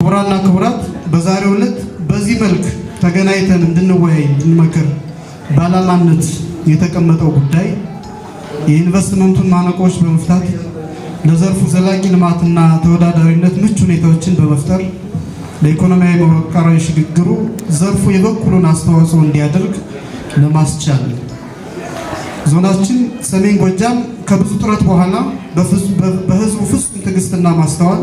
ክቡራና ክቡራት በዛሬው ዕለት በዚህ መልክ ተገናኝተን እንድንወያይ እንመክር ባላማነት የተቀመጠው ጉዳይ የኢንቨስትመንቱን ማነቆች በመፍታት ለዘርፉ ዘላቂ ልማትና ተወዳዳሪነት ምቹ ሁኔታዎችን በመፍጠር ለኢኮኖሚያዊ መዋቅራዊ ሽግግሩ ዘርፉ የበኩሉን አስተዋጽኦ እንዲያደርግ ለማስቻል ዞናችን ሰሜን ጎጃም ከብዙ ጥረት በኋላ በህዝቡ ፍጹም ትዕግስትና ማስተዋል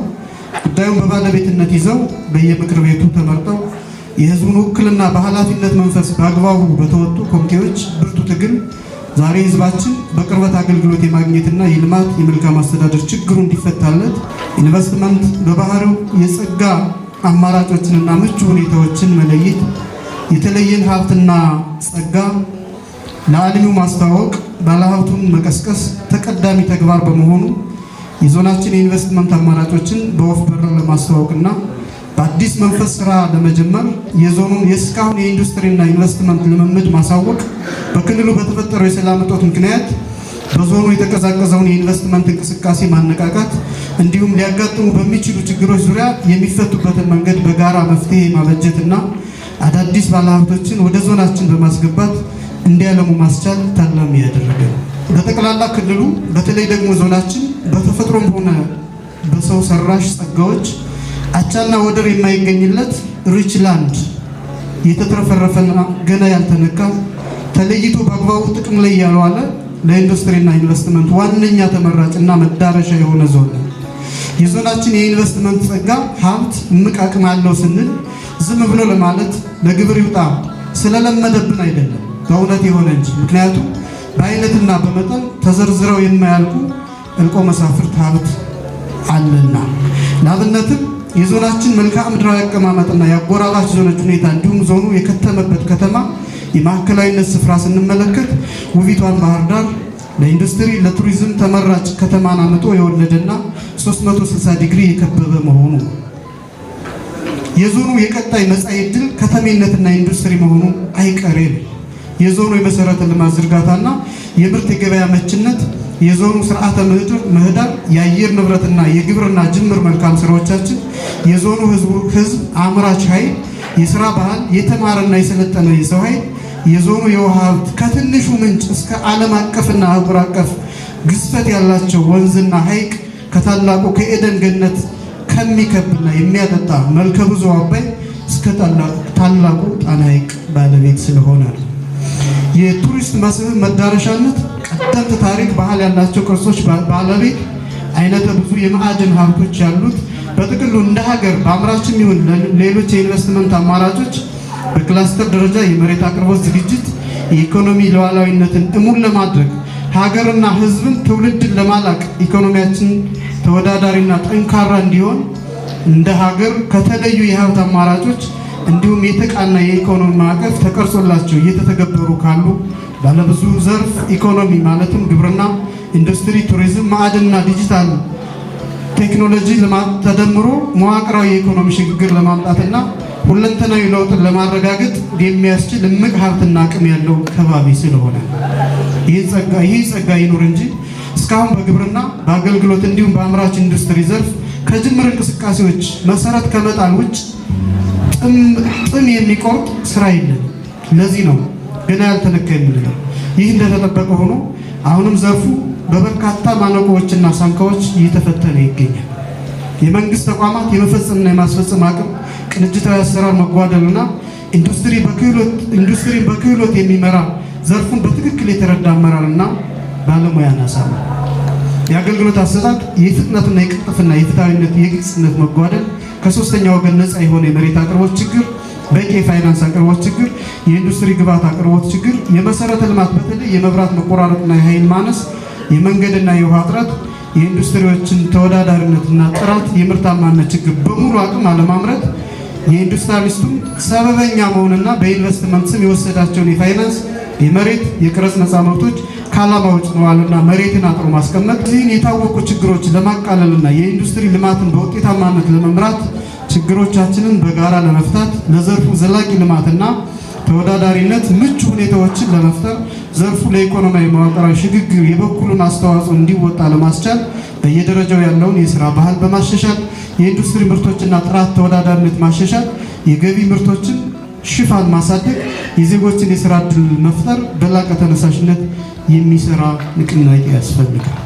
ጉዳዩን በባለቤትነት ይዘው በየምክር ቤቱ ተመርጠው የህዝቡን ውክልና በኃላፊነት መንፈስ በአግባቡ በተወጡ ኮሚቴዎች ብርቱ ትግል ዛሬ ህዝባችን በቅርበት አገልግሎት የማግኘትና የልማት የመልካም አስተዳደር ችግሩ እንዲፈታለት ኢንቨስትመንት በባህሪው የጸጋ አማራጮችንና ምቹ ሁኔታዎችን መለየት የተለየን ሀብትና ጸጋ ለዓለሙ ማስተዋወቅ ባለሀብቱን መቀስቀስ ተቀዳሚ ተግባር በመሆኑ የዞናችን የኢንቨስትመንት አማራጮችን በወፍ በረር ለማስተዋወቅና በአዲስ መንፈስ ስራ ለመጀመር የዞኑን የእስካሁን የኢንዱስትሪና ኢንቨስትመንት ልምምድ ማሳወቅ በክልሉ በተፈጠረው የሰላም እጦት ምክንያት በዞኑ የተቀዛቀዘውን የኢንቨስትመንት እንቅስቃሴ ማነቃቃት እንዲሁም ሊያጋጥሙ በሚችሉ ችግሮች ዙሪያ የሚፈቱበትን መንገድ በጋራ መፍትሄ ማበጀትና አዳዲስ ባለሀብቶችን ወደ ዞናችን በማስገባት እንዲያለሙ ማስቻል ታላሚ ያደረገ በጠቅላላ ክልሉ በተለይ ደግሞ ዞናችን በተፈጥሮም ሆነ በሰው ሰራሽ ጸጋዎች አቻና ወደር የማይገኝለት ሪች ላንድ የተትረፈረፈና ገና ያልተነካ ተለይቶ በአግባቡ ጥቅም ላይ ያልዋለ ለኢንዱስትሪና ኢንቨስትመንት ዋነኛ ተመራጭና መዳረሻ የሆነ ዞን የዞናችን የኢንቨስትመንት ጸጋ ሀብት እምቅ አቅም አለው ስንል ዝም ብሎ ለማለት ለግብር ይውጣ ስለለመደብን አይደለም በእውነት የሆነ እንጂ ምክንያቱም በአይነትና በመጠን ተዘርዝረው የማያልቁ እልቆ መሳፍርት ሀብት አለና ለአብነትም የዞናችን መልክዓ ምድራዊ አቀማመጥና የአጎራባች ዞኖች ሁኔታ እንዲሁም ዞኑ የከተመበት ከተማ የማዕከላዊነት ስፍራ ስንመለከት ውቢቷን ባህር ዳር ለኢንዱስትሪ ለቱሪዝም ተመራጭ ከተማን አምጦ የወለደና 360 ዲግሪ የከበበ መሆኑ የዞኑ የቀጣይ መጻኢ ዕድል ከተሜነትና ኢንዱስትሪ መሆኑ አይቀሬ የዞኑ የመሰረተ ልማት ዝርጋታና የምርት የገበያ መችነት የዞኑ ስርዓተ ምህዳር የአየር ንብረትና የግብርና ጅምር መልካም ስራዎቻችን የዞኑ ህዝብ አምራች ኃይል የስራ ባህል የተማረና የሰለጠነ የሰው ኃይል የዞኑ የውሃ ሀብት ከትንሹ ምንጭ እስከ ዓለም አቀፍና አህጉር አቀፍ ግዝፈት ያላቸው ወንዝና ሐይቅ ከታላቁ ከኤደን ገነት ከሚከብና የሚያጠጣ መልከ ብዙ አባይ እስከ ታላቁ ጣና ሐይቅ ባለቤት ስለሆነ የቱሪስት መስህብ መዳረሻነት ቀደምት ታሪክ ባህል ያላቸው ቅርሶች ባለቤት አይነተ ብዙ የማዕድን ሀብቶች ያሉት በጥቅሉ እንደ ሀገር በአምራችም ይሁን ሌሎች የኢንቨስትመንት አማራጮች በክላስተር ደረጃ የመሬት አቅርቦት ዝግጅት የኢኮኖሚ ሉዓላዊነትን እሙን ለማድረግ ሀገርና ህዝብን ትውልድን ለማላቅ ኢኮኖሚያችን ተወዳዳሪና ጠንካራ እንዲሆን እንደ ሀገር ከተለዩ የሀብት አማራጮች እንዲሁም የተቃና የኢኮኖሚ ማዕቀፍ ተቀርጾላቸው እየተተገበሩ ካሉ ባለብዙ ዘርፍ ኢኮኖሚ ማለትም ግብርና፣ ኢንዱስትሪ፣ ቱሪዝም፣ ማዕድንና ዲጂታል ቴክኖሎጂ ልማት ተደምሮ መዋቅራዊ የኢኮኖሚ ሽግግር ለማምጣትና ሁለንተናዊ ለውጥን ለማረጋገጥ የሚያስችል እምቅ ሀብትና አቅም ያለው ከባቢ ስለሆነ ይህ ጸጋ ይኑር እንጂ እስካሁን በግብርና በአገልግሎት እንዲሁም በአምራች ኢንዱስትሪ ዘርፍ ከጅምር እንቅስቃሴዎች መሰረት ከመጣል ውጭ ጥም የሚቆርጥ ስራ የለም። ለዚህ ነው ገና ያልተነካ የምንለው። ይህ እንደተጠበቀ ሆኖ አሁንም ዘርፉ በበርካታ ማነቆዎችና ሳንካዎች እየተፈተነ ይገኛል። የመንግስት ተቋማት የመፈጸምና የማስፈጸም አቅም ቅንጅታዊ አሰራር መጓደልና ኢንዱስትሪን በክህሎት የሚመራ ዘርፉን በትክክል የተረዳ አመራርና ባለሙያ አናሳ ነው። የአገልግሎት አሰጣጥ የፍጥነትና የቅልጥፍና የፍትሃዊነት የግልጽነት መጓደል ከሶስተኛ ወገን ነፃ የሆነ የመሬት አቅርቦት ችግር በቂ የፋይናንስ አቅርቦት ችግር የኢንዱስትሪ ግብዓት አቅርቦት ችግር የመሰረተ ልማት በተለይ የመብራት መቆራረጥና የኃይል ማነስ የመንገድና የውሃ እጥረት የኢንዱስትሪዎችን ተወዳዳሪነትና ጥራት የምርታማነት ችግር በሙሉ አቅም አለማምረት የኢንዱስትሪያሊስቱን ሰበበኛ መሆንና በኢንቨስትመንት ስም የወሰዳቸውን የፋይናንስ የመሬት የቀረጥ ነፃ መብቶች ከዓላማ ውጭ መዋልና መሬትን አጥሮ ማስቀመጥ እዚህን የታወቁ ችግሮች ለማቃለልና የኢንዱስትሪ ልማትን በውጤታማነት ለመምራት ችግሮቻችንን በጋራ ለመፍታት ለዘርፉ ዘላቂ ልማትና ተወዳዳሪነት ምቹ ሁኔታዎችን ለመፍጠር ዘርፉ ለኢኮኖሚያዊ መዋቅራዊ ሽግግር የበኩሉን አስተዋጽኦ እንዲወጣ ለማስቻል በየደረጃው ያለውን የሥራ ባህል በማሻሻል የኢንዱስትሪ ምርቶችና ጥራት ተወዳዳሪነት ማሻሻል፣ የገቢ ምርቶችን ሽፋን ማሳደግ፣ የዜጎችን የሥራ ዕድል መፍጠር በላቀ ተነሳሽነት የሚሰራ ንቅናቄ ያስፈልጋል።